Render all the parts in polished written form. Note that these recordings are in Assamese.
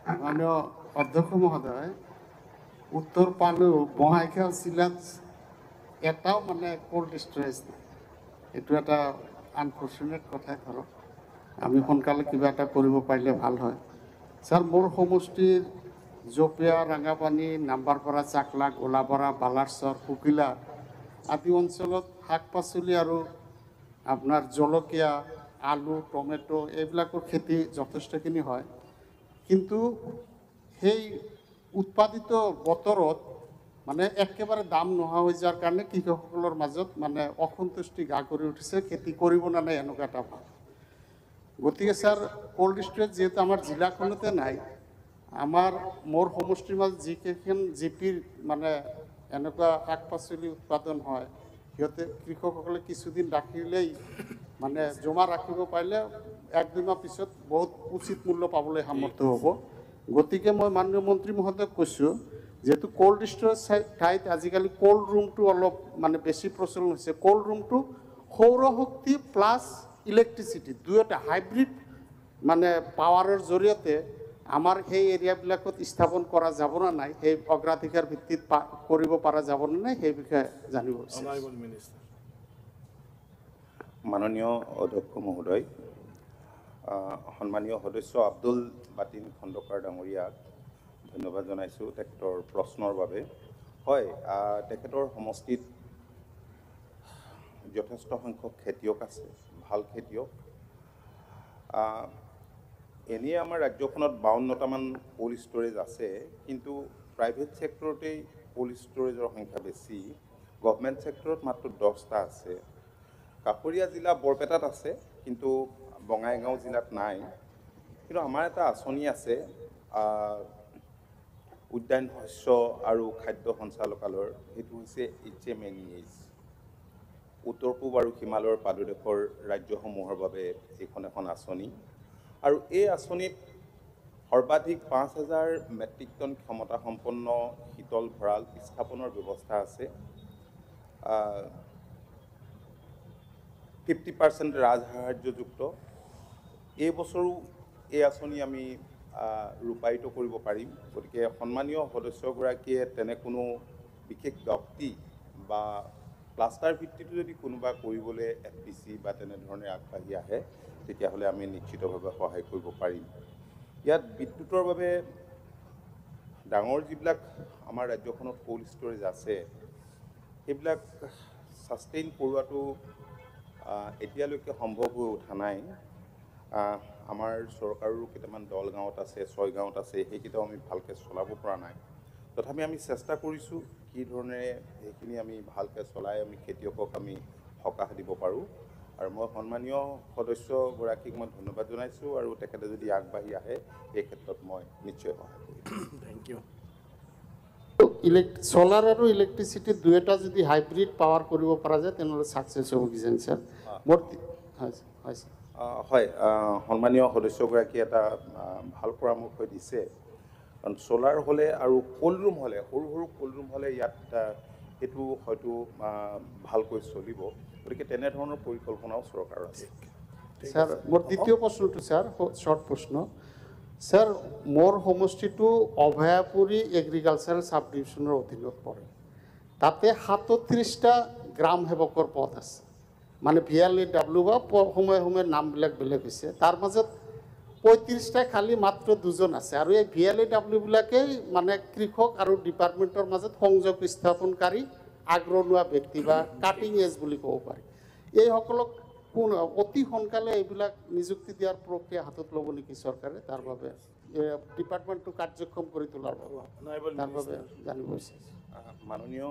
মাননীয় অধ্যক্ষ মহোদয়, উত্তর পালু বঙাইগাঁও জিলাত এটাও মানে কোল্ড স্টোরেজ নাই। এইটো এটা আনফৰ্চুনেট কথাই ধৰক। আমি সোনকালে কিবা এটা কৰিব পাৰিলে ভাল হয়। ছাৰ, মোৰ সমষ্টিৰ জপিয়া, ৰাঙাপানী, নাম্বাৰপাৰা, চাকলা, গোলাপাৰা, বালাৰচৰ, কুকিলা আদি অঞ্চলত শাক পাচলি আৰু আপোনাৰ জলকীয়া, আলু, টমেটো এইবিলাকৰ খেতি যথেষ্টখিনি হয়। কিন্তু সেই উৎপাদিত বতৰত মানে একেবাৰে দাম নোহোৱা হৈ যোৱাৰ কাৰণে কৃষকসকলৰ মাজত মানে অসন্তুষ্টি গা কৰি উঠিছে, খেতি কৰিব নে নাই এনেকুৱা এটা ভাৱ। গতিকে ছাৰ, কোল্ড ষ্ট'ৰেজ যিহেতু আমাৰ জিলাখনতে নাই, মোৰ সমষ্টিৰ মাজত যিকেইখন জিপিৰ মানে এনেকুৱা শাক পাচলি উৎপাদন হয়, সিহঁতে কৃষকসকলে কিছুদিন ৰাখিলেই মানে জমা ৰাখিব পাৰিলে 1-2 মাহ পিছত বহুত উচিত মূল্য পাবলৈ সামৰ্থ্য হ'ব। গতিকে মই মাননীয় মন্ত্ৰী মহোদয়ক কৈছোঁ, যেহেতু কোল্ড ষ্ট'ৰেজ ঠাইত আজিকালি কোল্ড ৰুমটো অলপ মানে বেছি প্ৰচলন হৈছে। কোল্ড ৰুমটো সৌৰশক্তি প্লাছ ইলেক্ট্ৰিচিটি দুয়োটা হাইব্ৰিড মানে পাৱাৰৰ জৰিয়তে আমাৰ সেই এৰিয়াবিলাকত স্থাপন কৰা যাব না নাই, সেই অগ্ৰাধিকাৰ ভিত্তিত কৰিব পৰা যাব নে নাই, সেই বিষয়ে জানিব বিচাৰিছোঁ। মাননীয় অধ্যক্ষ মহোদয়, সন্মানীয় সদস্য আব্দুল বাতিন খণ্ডকাৰ ডাঙৰীয়াক ধন্যবাদ জনাইছোঁ তেখেতৰ প্ৰশ্নৰ বাবে। হয়, তেখেতৰ সমষ্টিত যথেষ্ট সংখ্যক খেতিয়ক আছে, ভাল খেতিয়ক। এনেই আমাৰ ৰাজ্যখনত 52টামান কোল্ড ষ্ট'ৰেজ আছে, কিন্তু প্ৰাইভেট ছেক্টৰতেই কোল্ড ষ্ট'ৰেজৰ সংখ্যা বেছি। গভমেণ্ট ছেক্টৰত মাত্ৰ 10টা আছে। কাষৰীয়া জিলা বৰপেটাত আছে, কিন্তু বঙাইগাঁও জিলাত নাই। কিন্তু আমাৰ এটা আঁচনি আছে, উদ্যান শস্য আৰু খাদ্য সঞ্চালকালয়ৰ, সেইটো হৈছে HMNEH, উত্তৰ পূব আৰু হিমালয়ৰ পাদদেশৰ ৰাজ্যসমূহৰ বাবে এইখন এখন আঁচনি। আৰু এই আঁচনিত সৰ্বাধিক 5,000 মেট্ৰিক টন ক্ষমতাসম্পন্ন শীতল ভঁৰাল স্থাপনৰ ব্যৱস্থা আছে। 50% ৰাজসাহাৰ্যযুক্ত। এই বছৰো এই আঁচনি আমি ৰূপায়িত কৰিব পাৰিম। গতিকে সন্মানীয় সদস্যগৰাকীয়ে তেনে কোনো বিশেষ ব্যক্তি বা ক্লাষ্টাৰ ভিত্তিটো যদি কোনোবা কৰিবলৈ FPC বা তেনেধৰণে আগবাঢ়ি আহে, তেতিয়াহ'লে আমি নিশ্চিতভাৱে সহায় কৰিব পাৰিম। ইয়াত বিদ্যুতৰ বাবে ডাঙৰ যিবিলাক আমাৰ ৰাজ্যখনত কোল্ড ষ্ট'ৰেজ আছে, সেইবিলাক ছাষ্টেইন কৰোৱাটো এতিয়ালৈকে সম্ভৱ হৈ উঠা নাই। আমাৰ চৰকাৰৰো কেইটামান দল গাঁৱত আছে, 6 গাঁৱত আছে, সেইকেইটাও আমি ভালকৈ চলাব পৰা নাই। তথাপি আমি চেষ্টা কৰিছোঁ কি ধৰণেৰে সেইখিনি আমি ভালকৈ চলাই আমি খেতিয়কক আমি সকাহ দিব পাৰোঁ। আৰু মই সন্মানীয় সদস্যগৰাকীক মই ধন্যবাদ জনাইছোঁ, আৰু তেখেতে যদি আগবাঢ়ি আহে এই ক্ষেত্ৰত মই নিশ্চয় সহায় কৰিম। Thank you. সোলাৰ আৰু ইলেক্ট্ৰিচিটি দুয়োটা যদি হাইব্ৰিড পাৱাৰ কৰিব পৰা যায় তেনেহ'লে ছাকচেছ হ'ব কিজানি ছাৰ। হয়, সন্মানীয় সদস্যগৰাকীয়ে এটা ভাল পৰামৰ্শ দিছে। কাৰণ ছ'লাৰ হ'লে আৰু কোল্ড ৰুম হ'লে, সৰু সৰু কোল্ড ৰুম হ'লে ইয়াত সেইটো হয়তো ভালকৈ চলিব। গতিকে তেনেধৰণৰ পৰিকল্পনাও চৰকাৰৰ আছে। ছাৰ, মোৰ দ্বিতীয় প্ৰশ্নটো ছাৰ, শ্বৰ্ট প্ৰশ্ন। ছাৰ, মোৰ সমষ্টিটো অভয়াপুৰী এগ্ৰিকালচাৰেল ছাব ডিভিশ্যনৰ অধীনত পৰে। তাতে 37টা গ্ৰাম সেৱকৰ পদ আছে, মানে VLAW বা সময়ে সময়ে নামবিলাক বেলেগ হৈছে। তাৰ মাজত 35টাই খালী মাত্ৰ 2জন আছে, আৰু এই VLAW-বিলাকেই মানে কৃষক আৰু ডিপাৰ্টমেণ্টৰ মাজত সংযোগ স্থাপনকাৰী আগৰণুৱা ব্যক্তি বা কাটিং এজ বুলি ক'ব পাৰি। এইসকলক অতি সোনকালে এইবিলাক নিযুক্তি দিয়াৰ প্ৰক্ৰিয়া হাতত ল'ব নেকি চৰকাৰে? তাৰ বাবে ডিপাৰ্টমেণ্টটো কাৰ্যক্ষম কৰি তোলাৰ বাবে তাৰ বাবে জানিব বিচাৰিছোঁ। মাননীয়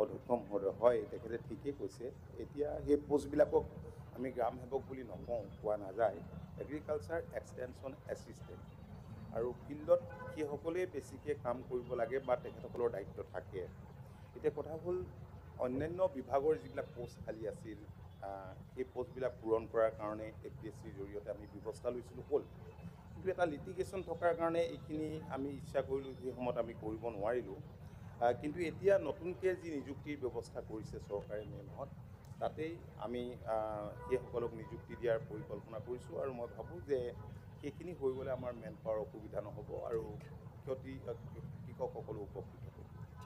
অধ্যক্ষ মহোদয়, হয়, তেখেতে ঠিকেই কৈছে। এতিয়া সেই পোষ্টবিলাকক আমি গ্ৰাম সেৱক বুলি নকওঁ, কোৱা নাযায়, এগ্ৰিকালচাৰ এক্সটেনশ্যন এছিষ্টেণ্ট। আৰু ফিল্ডত সেইসকলেই বেছিকৈ কাম কৰিব লাগে বা তেখেতসকলৰ দায়িত্ব থাকে। এতিয়া কথা হ'ল, অন্যান্য বিভাগৰ যিবিলাক পোষ্ট খালী আছিল, সেই পোষ্টবিলাক পূৰণ কৰাৰ কাৰণে APSCৰ জৰিয়তে আমি ব্যৱস্থা লৈছিলোঁ হ'ল। কিন্তু এটা লিটিগেশ্যন থকাৰ কাৰণে এইখিনি আমি ইচ্ছা কৰিলোঁ, সেই সময়ত আমি কৰিব নোৱাৰিলোঁ। কিন্তু এতিয়া নতুনকৈ যি নিযুক্তিৰ ব্যৱস্থা কৰিছে চৰকাৰে মে' মাহত, তাতেই আমি সেইসকলক নিযুক্তি দিয়াৰ পৰিকল্পনা কৰিছোঁ। আৰু মই ভাবোঁ যে সেইখিনি হৈ গ'লে আমাৰ মেন পাৱাৰ অসুবিধা নহ'ব আৰু কৃষকসকলো উপকৃত হ'ব।